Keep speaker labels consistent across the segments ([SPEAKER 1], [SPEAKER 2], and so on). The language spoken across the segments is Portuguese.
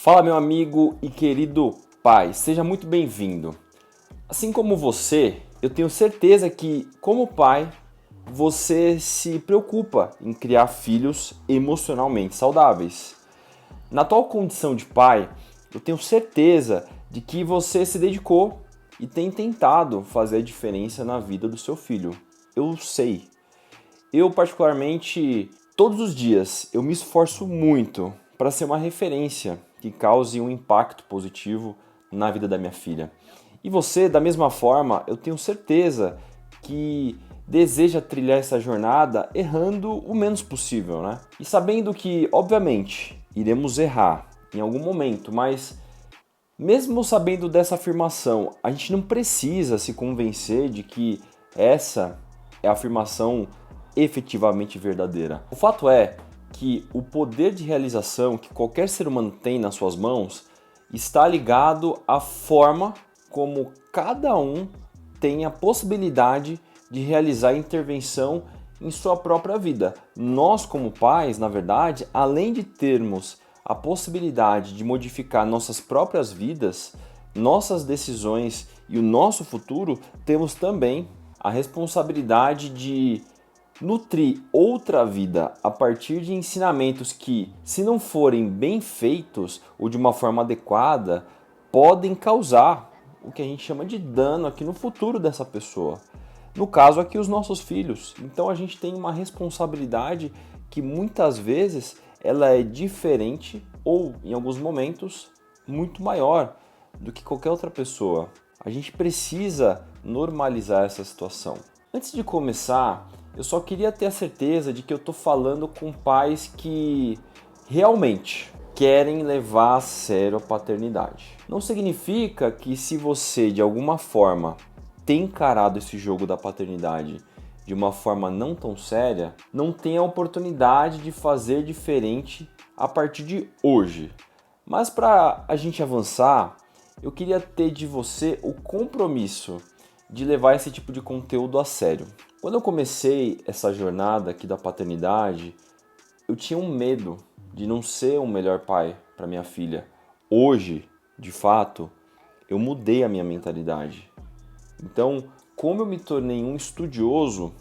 [SPEAKER 1] Fala, meu amigo e querido pai, seja muito bem-vindo. Assim como você, eu tenho certeza que, como pai, você se preocupa em criar filhos emocionalmente saudáveis. Na atual condição de pai, eu tenho certeza de que você se dedicou e tem tentado fazer a diferença na vida do seu filho. Eu sei. Eu, particularmente, todos os dias, eu me esforço muito para ser uma referência que cause um impacto positivo na vida da minha filha. E você, da mesma forma, eu tenho certeza que deseja trilhar essa jornada errando o menos possível, né? E sabendo que, obviamente, iremos errar em algum momento, mas mesmo sabendo dessa afirmação, a gente não precisa se convencer de que essa é a afirmação efetivamente verdadeira. O fato é que o poder de realização que qualquer ser humano tem nas suas mãos está ligado à forma como cada um tem a possibilidade de realizar a intervenção em sua própria vida. Nós, como pais, na verdade, além de termos a possibilidade de modificar nossas próprias vidas, nossas decisões e o nosso futuro, temos também a responsabilidade de nutrir outra vida a partir de ensinamentos que, se não forem bem feitos ou de uma forma adequada, podem causar o que a gente chama de dano aqui no futuro dessa pessoa. No caso aqui, os nossos filhos. Então a gente tem uma responsabilidade que muitas vezes ela é diferente ou, em alguns momentos, muito maior do que qualquer outra pessoa. A gente precisa normalizar essa situação. Antes de começar, eu só queria ter a certeza de que eu estou falando com pais que realmente querem levar a sério a paternidade. Não significa que se você, de alguma forma, tem encarado esse jogo da paternidade de uma forma não tão séria, não tem a oportunidade de fazer diferente a partir de hoje. Mas para a gente avançar, eu queria ter de você o compromisso de levar esse tipo de conteúdo a sério. Quando eu comecei essa jornada aqui da paternidade, eu tinha um medo de não ser um melhor pai para minha filha. Hoje, de fato, eu mudei a minha mentalidade. Então, como eu me tornei um estudioso,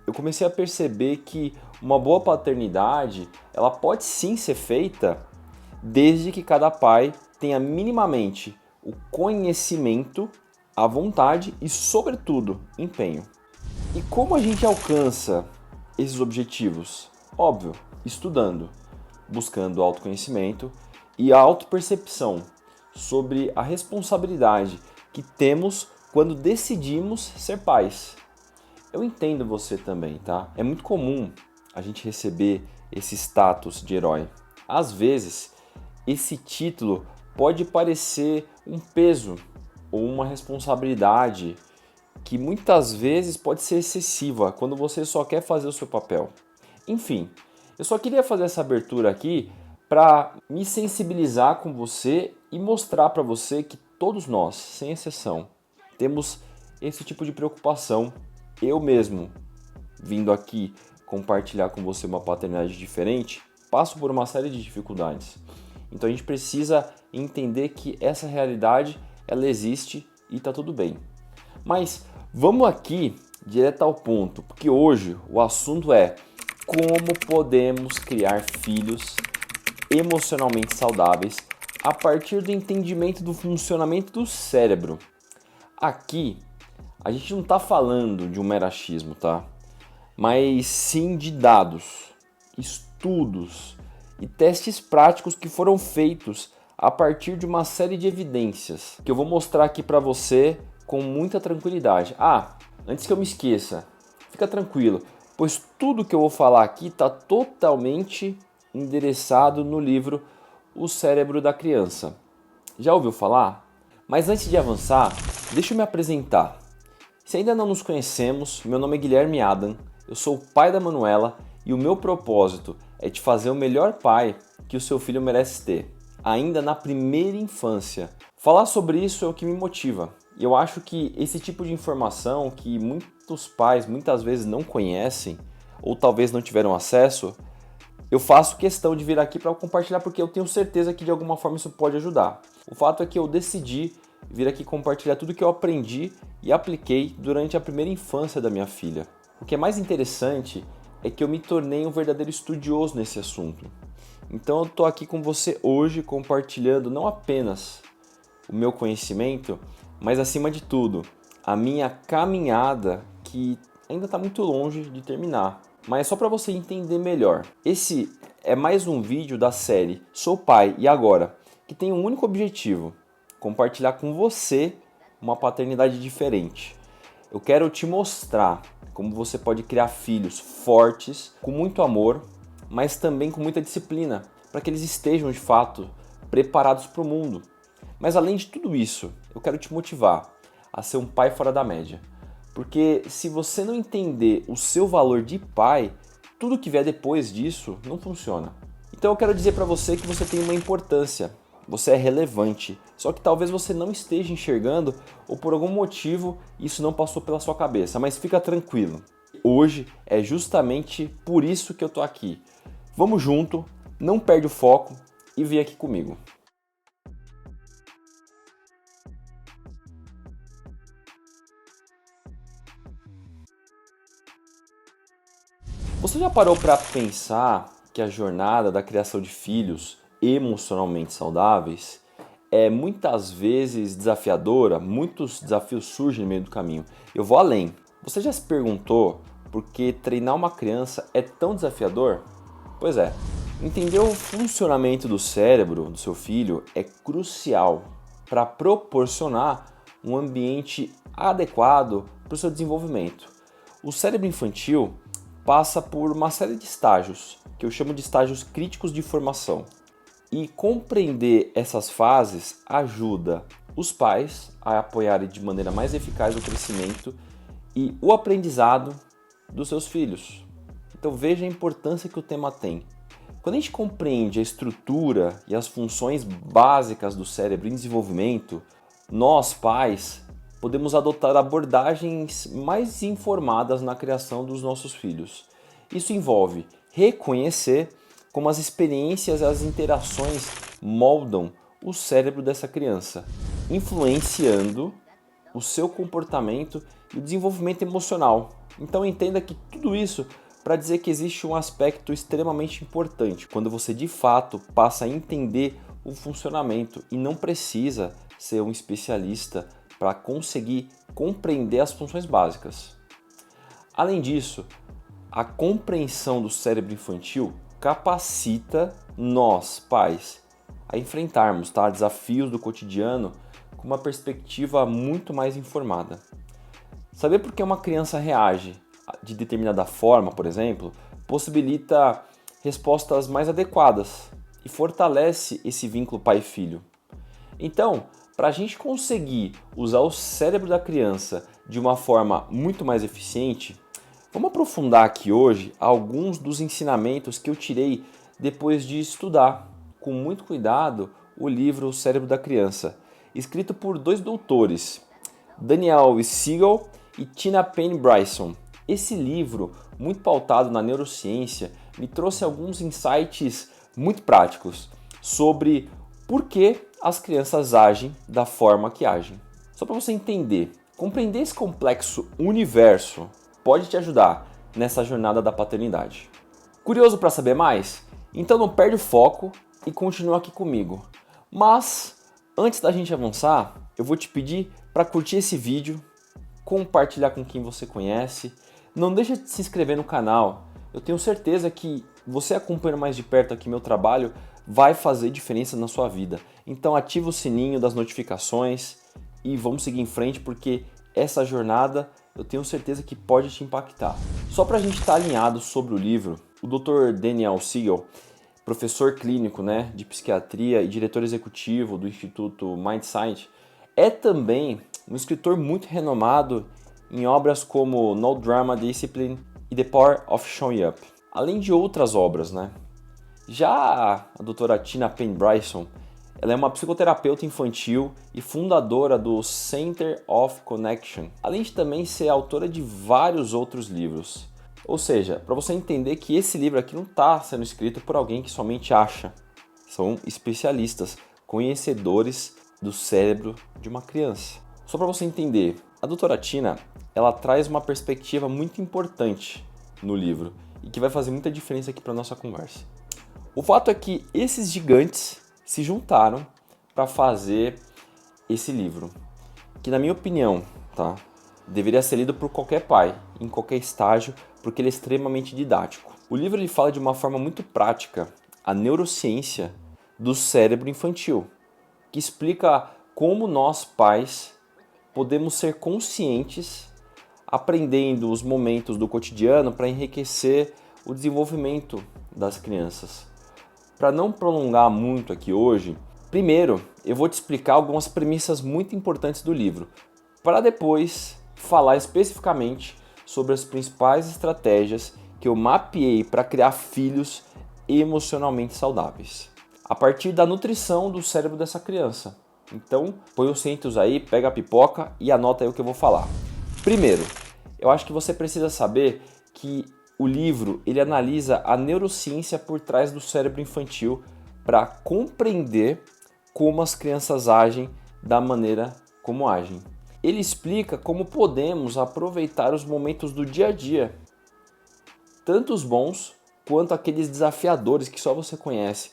[SPEAKER 1] eu comecei a perceber que uma boa paternidade, ela pode sim ser feita desde que cada pai tenha minimamente o conhecimento, a vontade e, sobretudo, empenho. E como a gente alcança esses objetivos? Óbvio, estudando, buscando autoconhecimento e a autopercepção sobre a responsabilidade que temos quando decidimos ser pais. Eu entendo você também, tá? É muito comum a gente receber esse status de herói. Às vezes, esse título pode parecer um peso ou uma responsabilidade que muitas vezes pode ser excessiva quando você só quer fazer o seu papel. Enfim, eu só queria fazer essa abertura aqui para me sensibilizar com você e mostrar para você que todos nós, sem exceção, temos esse tipo de preocupação. Eu mesmo, vindo aqui compartilhar com você uma paternidade diferente, passo por uma série de dificuldades. Então a gente precisa entender que essa realidade ela existe e está tudo bem. Mas vamos aqui direto ao ponto, porque hoje o assunto é como podemos criar filhos emocionalmente saudáveis a partir do entendimento do funcionamento do cérebro. Aqui a gente não está falando de um mero achismo, tá? Mas sim de dados, estudos e testes práticos que foram feitos a partir de uma série de evidências que eu vou mostrar aqui para você com muita tranquilidade. Antes que eu me esqueça, fica tranquilo, pois tudo que eu vou falar aqui está totalmente endereçado no livro O Cérebro da Criança. Já ouviu falar? Mas antes de avançar, deixa eu me apresentar. Se ainda não nos conhecemos, meu nome é Guilherme Adam, eu sou o pai da Manuela e o meu propósito é te fazer o melhor pai que o seu filho merece ter, ainda na primeira infância. Falar sobre isso é o que me motiva. E eu acho que esse tipo de informação que muitos pais muitas vezes não conhecem ou talvez não tiveram acesso, eu faço questão de vir aqui para compartilhar porque eu tenho certeza que de alguma forma isso pode ajudar. O fato é que eu decidi vir aqui compartilhar tudo que eu aprendi e apliquei durante a primeira infância da minha filha. O que é mais interessante é que eu me tornei um verdadeiro estudioso nesse assunto. Então eu estou aqui com você hoje compartilhando não apenas o meu conhecimento, mas acima de tudo, a minha caminhada que ainda está muito longe de terminar. Mas só para você entender melhor, esse é mais um vídeo da série Sou Pai e Agora, que tem um único objetivo: compartilhar com você uma paternidade diferente. Eu quero te mostrar como você pode criar filhos fortes, com muito amor, mas também com muita disciplina, para que eles estejam de fato preparados para o mundo. Mas além de tudo isso, eu quero te motivar a ser um pai fora da média. Porque se você não entender o seu valor de pai, tudo que vier depois disso não funciona. Então eu quero dizer para você que você tem uma importância, você é relevante, só que talvez você não esteja enxergando ou por algum motivo isso não passou pela sua cabeça, mas fica tranquilo. Hoje é justamente por isso que eu tô aqui. Vamos junto, não perde o foco e vem aqui comigo. Você já parou para pensar que a jornada da criação de filhos emocionalmente saudáveis é muitas vezes desafiadora? Muitos desafios surgem no meio do caminho. Eu vou além. Você já se perguntou por que treinar uma criança é tão desafiador? Pois é, entender o funcionamento do cérebro do seu filho é crucial para proporcionar um ambiente adequado para o seu desenvolvimento. O cérebro infantil passa por uma série de estágios, que eu chamo de estágios críticos de formação. E compreender essas fases ajuda os pais a apoiarem de maneira mais eficaz o crescimento e o aprendizado dos seus filhos. Então veja a importância que o tema tem. Quando a gente compreende a estrutura e as funções básicas do cérebro em desenvolvimento, nós, pais, podemos adotar abordagens mais informadas na criação dos nossos filhos. Isso envolve reconhecer como as experiências e as interações moldam o cérebro dessa criança, influenciando o seu comportamento e o desenvolvimento emocional. Então entenda que tudo isso para dizer que existe um aspecto extremamente importante quando você de fato passa a entender o funcionamento e não precisa ser um especialista para conseguir compreender as funções básicas. Além disso, a compreensão do cérebro infantil capacita nós, pais, a enfrentarmos desafios do cotidiano com uma perspectiva muito mais informada. Saber por que uma criança reage de determinada forma, por exemplo, possibilita respostas mais adequadas e fortalece esse vínculo pai-filho. Então, para a gente conseguir usar o cérebro da criança de uma forma muito mais eficiente, vamos aprofundar aqui hoje alguns dos ensinamentos que eu tirei depois de estudar com muito cuidado o livro O Cérebro da Criança, escrito por dois doutores, Daniel Siegel e Tina Payne Bryson. Esse livro, muito pautado na neurociência, me trouxe alguns insights muito práticos sobre por que as crianças agem da forma que agem. Só para você entender, compreender esse complexo universo pode te ajudar nessa jornada da paternidade. Curioso para saber mais? Então não perde o foco e continua aqui comigo. Mas antes da gente avançar, eu vou te pedir para curtir esse vídeo, compartilhar com quem você conhece. Não deixa de se inscrever no canal. Eu tenho certeza que você acompanhando mais de perto aqui meu trabalho vai fazer diferença na sua vida. Então ativa o sininho das notificações e vamos seguir em frente porque essa jornada eu tenho certeza que pode te impactar. Só para a gente estar alinhado sobre o livro, o Dr. Daniel Siegel, professor clínico de psiquiatria e diretor executivo do Instituto MindScience, é também um escritor muito renomado em obras como No Drama Discipline e The Power of Showing Up, além de outras obras. Já a doutora Tina Payne Bryson, ela é uma psicoterapeuta infantil e fundadora do Center of Connection, além de também ser autora de vários outros livros. Ou seja, para você entender que esse livro aqui não está sendo escrito por alguém que somente acha. São especialistas, conhecedores do cérebro de uma criança. Só para você entender, a doutora Tina, ela traz uma perspectiva muito importante no livro e que vai fazer muita diferença aqui para nossa conversa. O fato é que esses gigantes se juntaram para fazer esse livro, que na minha opinião, tá, deveria ser lido por qualquer pai, em qualquer estágio, porque ele é extremamente didático. O livro ele fala de uma forma muito prática a neurociência do cérebro infantil, que explica como nós, pais, podemos ser conscientes, aprendendo os momentos do cotidiano para enriquecer o desenvolvimento das crianças. Para não prolongar muito aqui hoje, primeiro eu vou te explicar algumas premissas muito importantes do livro, para depois falar especificamente sobre as principais estratégias que eu mapeei para criar filhos emocionalmente saudáveis, a partir da nutrição do cérebro dessa criança. Então, põe os cintos aí, pega a pipoca e anota aí o que eu vou falar. Primeiro, eu acho que você precisa saber que o livro ele analisa a neurociência por trás do cérebro infantil para compreender como as crianças agem da maneira como agem. Ele explica como podemos aproveitar os momentos do dia a dia, tanto os bons quanto aqueles desafiadores que só você conhece,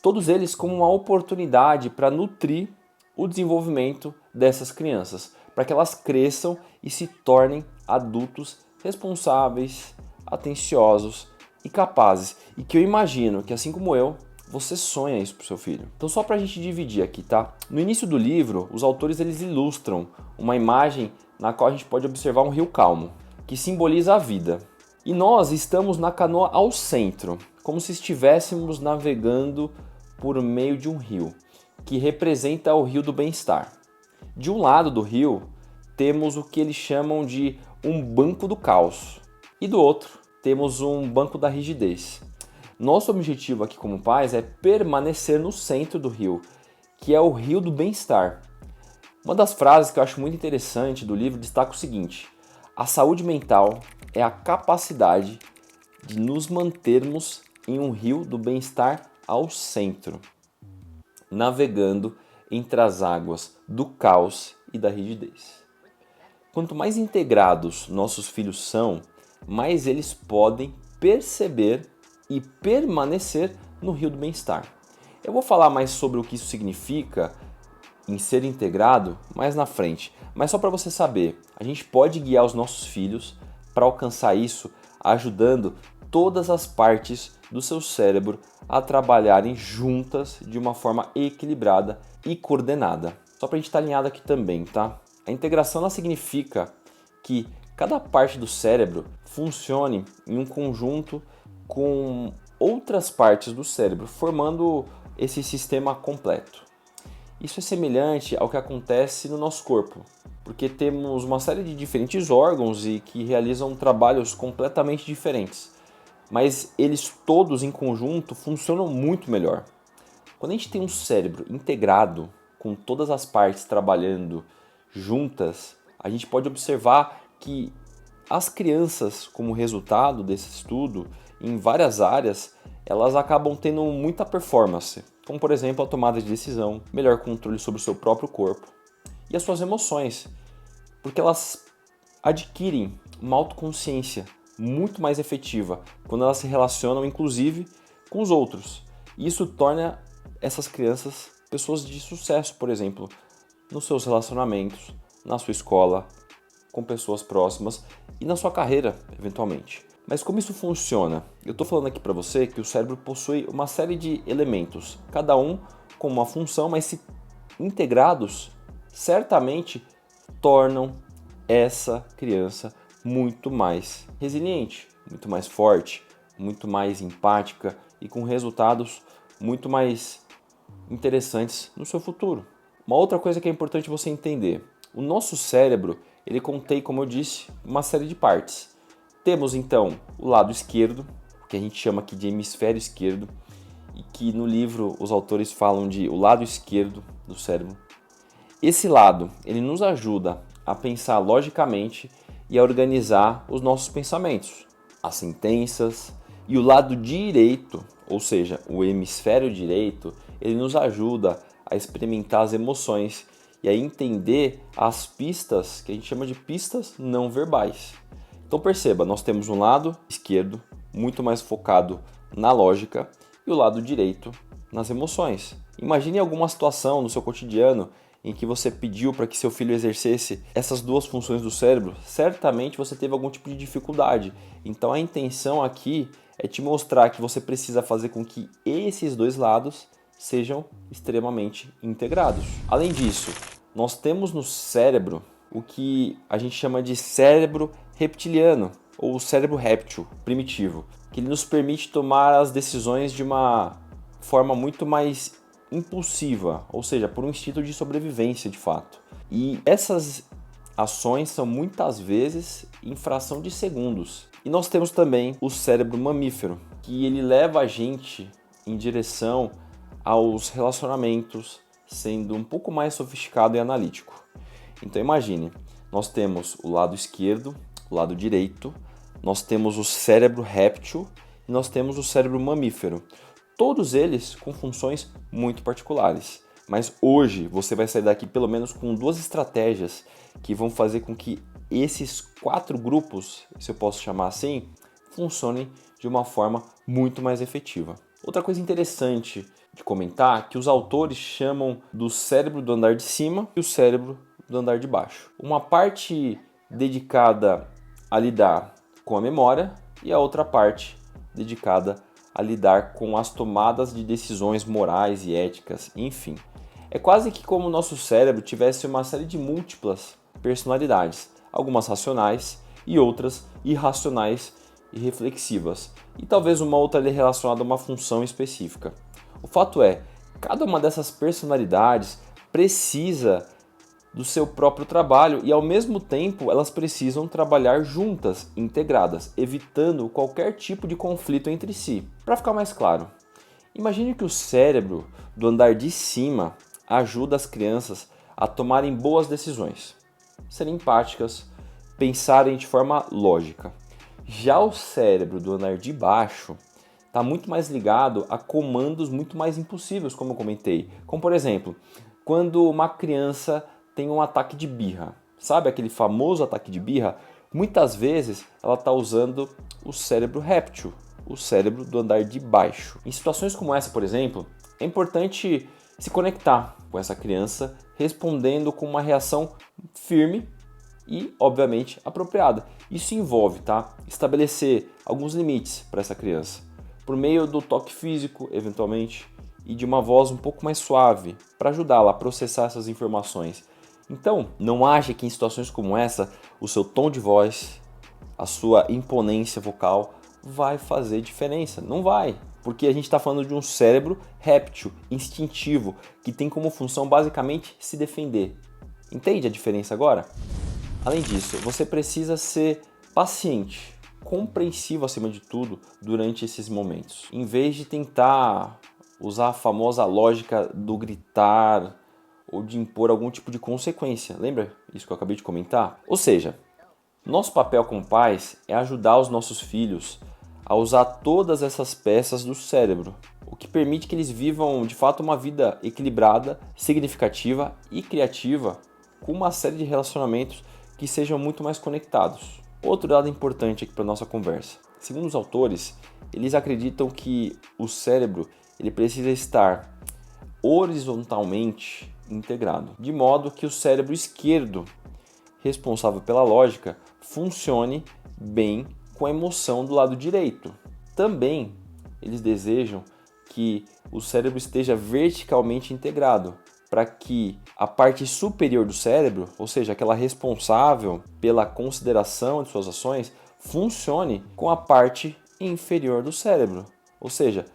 [SPEAKER 1] todos eles como uma oportunidade para nutrir o desenvolvimento dessas crianças, para que elas cresçam e se tornem adultos responsáveis, atenciosos e capazes. E que eu imagino que, assim como eu, você sonha isso para o seu filho. Então, só para a gente dividir aqui, tá? No início do livro, os autores eles ilustram uma imagem na qual a gente pode observar um rio calmo, que simboliza a vida. E nós estamos na canoa ao centro, como se estivéssemos navegando por meio de um rio, que representa o rio do bem-estar. De um lado do rio, temos o que eles chamam de um banco do caos, e do outro, temos um banco da rigidez. Nosso objetivo aqui como pais é permanecer no centro do rio, que é o rio do bem-estar. Uma das frases que eu acho muito interessante do livro destaca o seguinte: a saúde mental é a capacidade de nos mantermos em um rio do bem-estar ao centro, navegando entre as águas do caos e da rigidez. Quanto mais integrados nossos filhos são, mais eles podem perceber e permanecer no rio do bem-estar. Eu vou falar mais sobre o que isso significa em ser integrado mais na frente, mas só para você saber, a gente pode guiar os nossos filhos para alcançar isso, ajudando todas as partes do seu cérebro a trabalharem juntas de uma forma equilibrada e coordenada. Só para a gente estar alinhado aqui também, tá? A integração ela significa que cada parte do cérebro funcione em um conjunto com outras partes do cérebro, formando esse sistema completo. Isso é semelhante ao que acontece no nosso corpo, porque temos uma série de diferentes órgãos e que realizam trabalhos completamente diferentes, mas eles todos em conjunto funcionam muito melhor. Quando a gente tem um cérebro integrado, com todas as partes trabalhando juntas, a gente pode observar que as crianças, como resultado desse estudo, em várias áreas, elas acabam tendo muita performance, como por exemplo a tomada de decisão, melhor controle sobre o seu próprio corpo e as suas emoções, porque elas adquirem uma autoconsciência muito mais efetiva quando elas se relacionam inclusive com os outros. E isso torna essas crianças pessoas de sucesso, por exemplo, nos seus relacionamentos, na sua escola, com pessoas próximas e na sua carreira, eventualmente. Mas como isso funciona? Eu estou falando aqui para você que o cérebro possui uma série de elementos, cada um com uma função, mas se integrados, certamente tornam essa criança muito mais resiliente, muito mais forte, muito mais empática e com resultados muito mais interessantes no seu futuro. Uma outra coisa que é importante você entender: o nosso cérebro, ele contém, como eu disse, uma série de partes. Temos então o lado esquerdo, que a gente chama aqui de hemisfério esquerdo, e que no livro os autores falam de o lado esquerdo do cérebro. Esse lado, ele nos ajuda a pensar logicamente e a organizar os nossos pensamentos. as sentenças, e o lado direito, ou seja, o hemisfério direito, ele nos ajuda a experimentar as emoções e a entender as pistas que a gente chama de pistas não verbais. Então perceba, nós temos um lado esquerdo muito mais focado na lógica e o lado direito nas emoções. Imagine alguma situação no seu cotidiano em que você pediu para que seu filho exercesse essas duas funções do cérebro, certamente você teve algum tipo de dificuldade. Então a intenção aqui é te mostrar que você precisa fazer com que esses dois lados sejam extremamente integrados. Além disso, nós temos no cérebro o que a gente chama de cérebro reptiliano, ou cérebro réptil primitivo, que ele nos permite tomar as decisões de uma forma muito mais impulsiva, ou seja, por um instinto de sobrevivência de fato. E essas ações são muitas vezes em fração de segundos. E nós temos também o cérebro mamífero, que ele leva a gente em direção aos relacionamentos, sendo um pouco mais sofisticado e analítico. Então imagine, nós temos o lado esquerdo, o lado direito, nós temos o cérebro réptil e nós temos o cérebro mamífero. Todos eles com funções muito particulares. Mas hoje você vai sair daqui pelo menos com duas estratégias que vão fazer com que esses 4 grupos, se eu posso chamar assim, funcionem de uma forma muito mais efetiva. Outra coisa interessante de comentar é que os autores chamam do cérebro do andar de cima e o cérebro do andar de baixo. Uma parte dedicada a lidar com a memória e a outra parte dedicada a lidar com as tomadas de decisões morais e éticas, enfim. É quase que como o nosso cérebro tivesse uma série de múltiplas personalidades, algumas racionais e outras irracionais e reflexivas, e talvez uma outra ali relacionada a uma função específica. O fato é, cada uma dessas personalidades precisa do seu próprio trabalho e ao mesmo tempo elas precisam trabalhar juntas, integradas, evitando qualquer tipo de conflito entre si. Para ficar mais claro, imagine que o cérebro do andar de cima ajuda as crianças a tomarem boas decisões, serem empáticas, pensarem de forma lógica. Já o cérebro do andar de baixo está muito mais ligado a comandos muito mais impulsivos, como eu comentei. Como por exemplo, quando uma criança tem um ataque de birra, sabe aquele famoso ataque de birra? Muitas vezes ela está usando o cérebro réptil, o cérebro do andar de baixo. Em situações como essa, por exemplo, é importante se conectar com essa criança, respondendo com uma reação firme e, obviamente, apropriada. Isso envolve, estabelecer alguns limites para essa criança, por meio do toque físico, eventualmente, e de uma voz um pouco mais suave, para ajudá-la a processar essas informações. Então, não ache que em situações como essa, o seu tom de voz, a sua imponência vocal vai fazer diferença. Não vai, porque a gente está falando de um cérebro réptil, instintivo, que tem como função basicamente se defender. Entende a diferença agora? Além disso, você precisa ser paciente, compreensivo acima de tudo durante esses momentos. Em vez de tentar usar a famosa lógica do gritar ou de impor algum tipo de consequência. Lembra isso que eu acabei de comentar? Ou seja, nosso papel como pais é ajudar os nossos filhos a usar todas essas peças do cérebro, o que permite que eles vivam de fato uma vida equilibrada, significativa e criativa, com uma série de relacionamentos que sejam muito mais conectados. Outro dado importante aqui para a nossa conversa. Segundo os autores, eles acreditam que o cérebro ele precisa estar horizontalmente integrado, de modo que o cérebro esquerdo, responsável pela lógica, funcione bem com a emoção do lado direito. Também eles desejam que o cérebro esteja verticalmente integrado, para que a parte superior do cérebro, ou seja, aquela responsável pela consideração de suas ações, funcione com a parte inferior do cérebro, ou seja,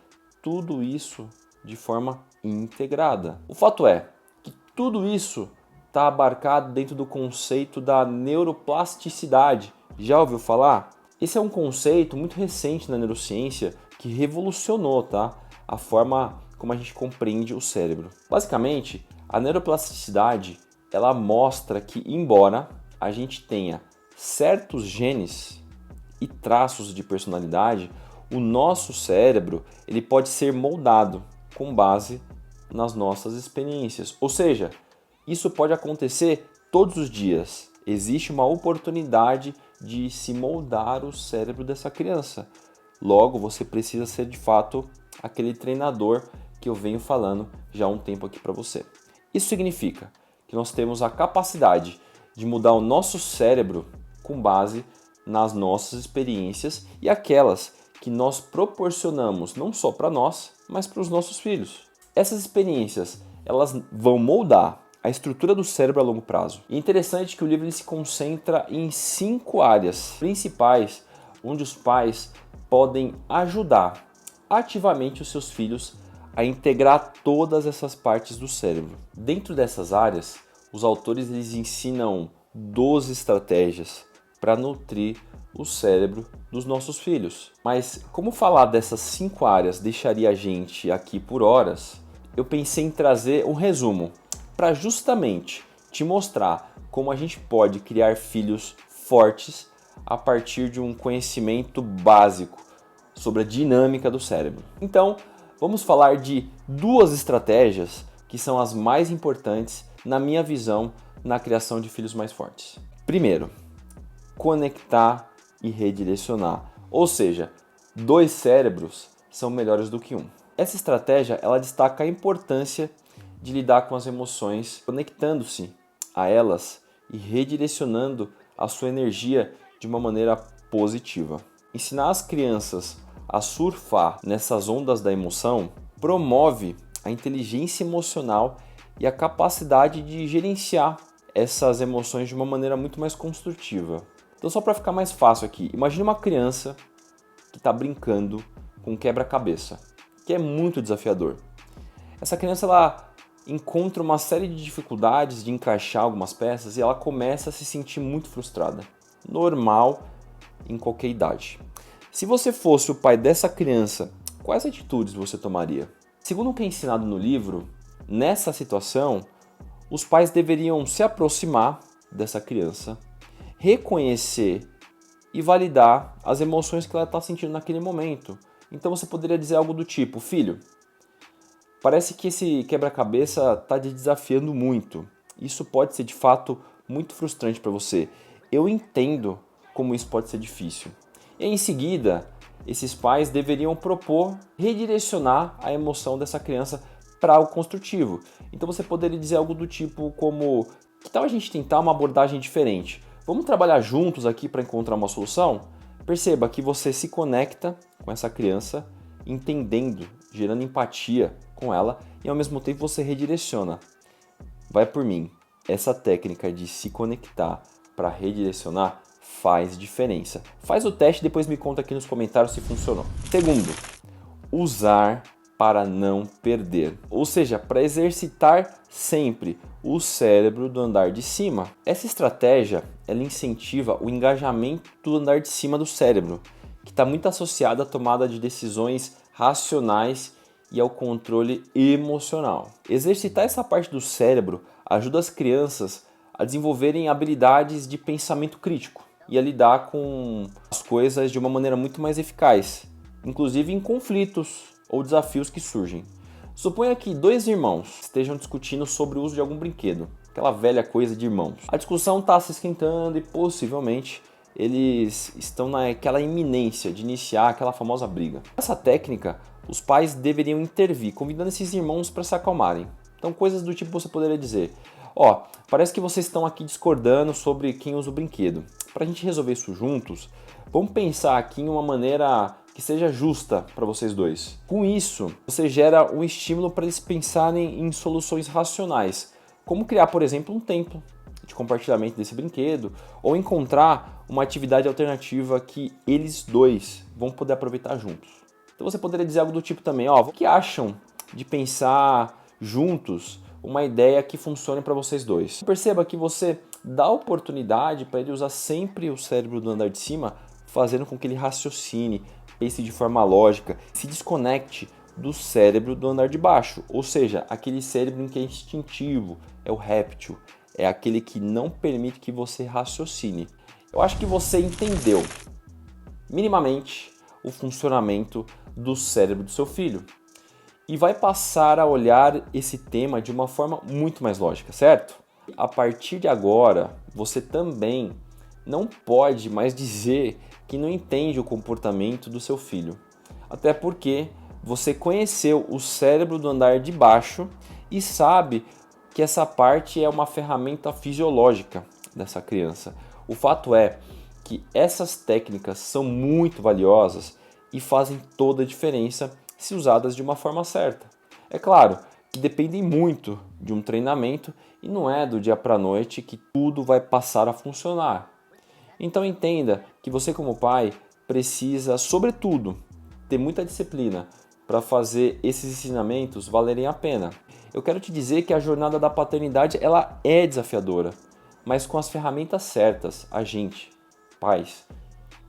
[SPEAKER 1] tudo isso de forma integrada. O fato é que tudo isso está abarcado dentro do conceito da neuroplasticidade. Já ouviu falar? Esse é um conceito muito recente na neurociência que revolucionou, a forma como a gente compreende o cérebro. Basicamente, a neuroplasticidade ela mostra que, embora a gente tenha certos genes e traços de personalidade, o nosso cérebro ele pode ser moldado com base nas nossas experiências. Ou seja, isso pode acontecer todos os dias. Existe uma oportunidade de se moldar o cérebro dessa criança. Logo, você precisa ser de fato aquele treinador que eu venho falando já há um tempo aqui para você. Isso significa que nós temos a capacidade de mudar o nosso cérebro com base nas nossas experiências e aquelas que nós proporcionamos não só para nós, mas para os nossos filhos. Essas experiências, elas vão moldar a estrutura do cérebro a longo prazo. E é interessante que o livro ele se concentra em 5 áreas principais onde os pais podem ajudar ativamente os seus filhos a integrar todas essas partes do cérebro. Dentro dessas áreas, os autores eles ensinam 12 estratégias para nutrir o cérebro dos nossos filhos. Mas como falar dessas 5 áreas deixaria a gente aqui por horas, eu pensei em trazer um resumo para justamente te mostrar como a gente pode criar filhos fortes a partir de um conhecimento básico sobre a dinâmica do cérebro. Então, vamos falar de 2 estratégias que são as mais importantes na minha visão na criação de filhos mais fortes. Primeiro, conectar e redirecionar. Ou seja, 2 cérebros são melhores do que um. Essa estratégia ela destaca a importância de lidar com as emoções, conectando-se a elas e redirecionando a sua energia de uma maneira positiva. Ensinar as crianças a surfar nessas ondas da emoção promove a inteligência emocional e a capacidade de gerenciar essas emoções de uma maneira muito mais construtiva. Então, só para ficar mais fácil aqui, imagine uma criança que está brincando com um quebra-cabeça, que é muito desafiador. Essa criança ela encontra uma série de dificuldades de encaixar algumas peças e ela começa a se sentir muito frustrada. Normal em qualquer idade. Se você fosse o pai dessa criança, quais atitudes você tomaria? Segundo o que é ensinado no livro, nessa situação, os pais deveriam se aproximar dessa criança, reconhecer e validar as emoções que ela está sentindo naquele momento. Então você poderia dizer algo do tipo: filho, parece que esse quebra-cabeça está te desafiando muito. Isso pode ser de fato muito frustrante para você. Eu entendo como isso pode ser difícil. E em seguida, esses pais deveriam propor redirecionar a emoção dessa criança para algo construtivo. Então você poderia dizer algo do tipo como: que tal a gente tentar uma abordagem diferente? Vamos trabalhar juntos aqui para encontrar uma solução? Perceba que você se conecta com essa criança, entendendo, gerando empatia com ela e ao mesmo tempo você redireciona. Vai por mim, essa técnica de se conectar para redirecionar faz diferença. Faz o teste e depois me conta aqui nos comentários se funcionou. Segundo, usar para não perder, ou seja, para exercitar sempre o cérebro do andar de cima. Essa estratégia ela incentiva o engajamento do andar de cima do cérebro, que está muito associado à tomada de decisões racionais e ao controle emocional. Exercitar essa parte do cérebro ajuda as crianças a desenvolverem habilidades de pensamento crítico e a lidar com as coisas de uma maneira muito mais eficaz, inclusive em conflitos ou desafios que surgem. Suponha que 2 irmãos estejam discutindo sobre o uso de algum brinquedo, aquela velha coisa de irmãos. A discussão está se esquentando e possivelmente eles estão naquela iminência de iniciar aquela famosa briga. Nessa técnica, os pais deveriam intervir, convidando esses irmãos para se acalmarem. Então, coisas do tipo você poderia dizer: parece que vocês estão aqui discordando sobre quem usa o brinquedo. Para a gente resolver isso juntos, vamos pensar aqui em uma maneira que seja justa para vocês dois. Com isso, você gera um estímulo para eles pensarem em soluções racionais, como criar, por exemplo, um tempo de compartilhamento desse brinquedo, ou encontrar uma atividade alternativa que eles dois vão poder aproveitar juntos. Então você poderia dizer algo do tipo também: o que acham de pensar juntos uma ideia que funcione para vocês dois? Perceba que você dá oportunidade para ele usar sempre o cérebro do andar de cima, fazendo com que ele raciocine, pense de forma lógica, se desconecte do cérebro do andar de baixo, ou seja, aquele cérebro em que é instintivo, é o réptil, é aquele que não permite que você raciocine. Eu acho que você entendeu minimamente o funcionamento do cérebro do seu filho e vai passar a olhar esse tema de uma forma muito mais lógica, certo? A partir de agora, você também não pode mais dizer que não entende o comportamento do seu filho, até porque você conheceu o cérebro do andar de baixo e sabe que essa parte é uma ferramenta fisiológica dessa criança. O fato é que essas técnicas são muito valiosas e fazem toda a diferença se usadas de uma forma certa. É claro que dependem muito de um treinamento e não é do dia para a noite que tudo vai passar a funcionar. Então entenda que você como pai precisa, sobretudo, ter muita disciplina para fazer esses ensinamentos valerem a pena. Eu quero te dizer que a jornada da paternidade ela é desafiadora, mas com as ferramentas certas, a gente, pais,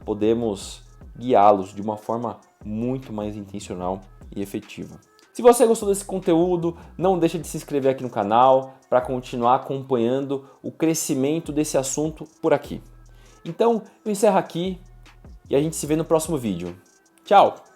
[SPEAKER 1] podemos guiá-los de uma forma muito mais intencional e efetiva. Se você gostou desse conteúdo, não deixe de se inscrever aqui no canal para continuar acompanhando o crescimento desse assunto por aqui. Então, eu encerro aqui e a gente se vê no próximo vídeo. Tchau!